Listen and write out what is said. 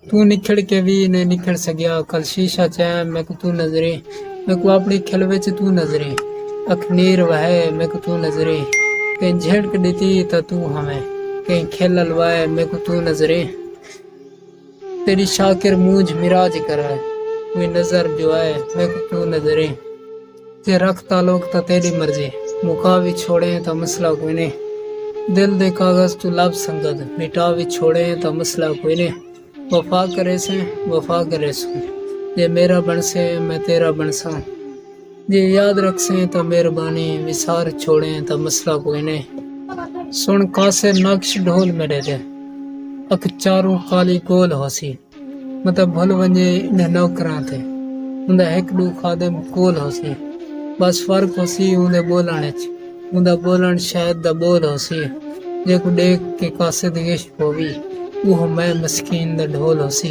तू निखड़ के भी नहीं निखड़ सकिया। कल शीशा चाहे मैं को तू नजरे, मैं को अपनी खिलवे च तू नजरे। अखनीर वह मैं को तू नजरे, कहीं झेड़क देती तो तू हमें, कहीं खेलल वाए मैं को तू नजरे। तेरी शाकिर मूझ मिराज कराए, कोई नजर जो आए मैं को तू नजरे। जे रख ताल्लुक तो तेरी मर्जी, मुका भी छोड़े तो मसला कोई ने। दिल दे कागज तू लब संगत, मिटा भी छोड़े तो मसला कोई ने। वफा करे से वफा करे सू, जे मेरा बन से मैं तेरा बनसा। जे याद रख से तो मेहरबानी, विसार छोड़े तो मसला कोई ने। सुन कासे नक्श ढोल मेरे दे, अख चारों काली गोल होसी। मतलब भल वंजे ने नौकरां थे, उंदा एक दू खादम कोल होसी। बस फर्क होसी उंदे बोलण च, उंदा बोलण शायद दा बोल होसी। जेको देख के कासे दी इश्क होवी, वो मैं मस्कीन दा ढोल होसी।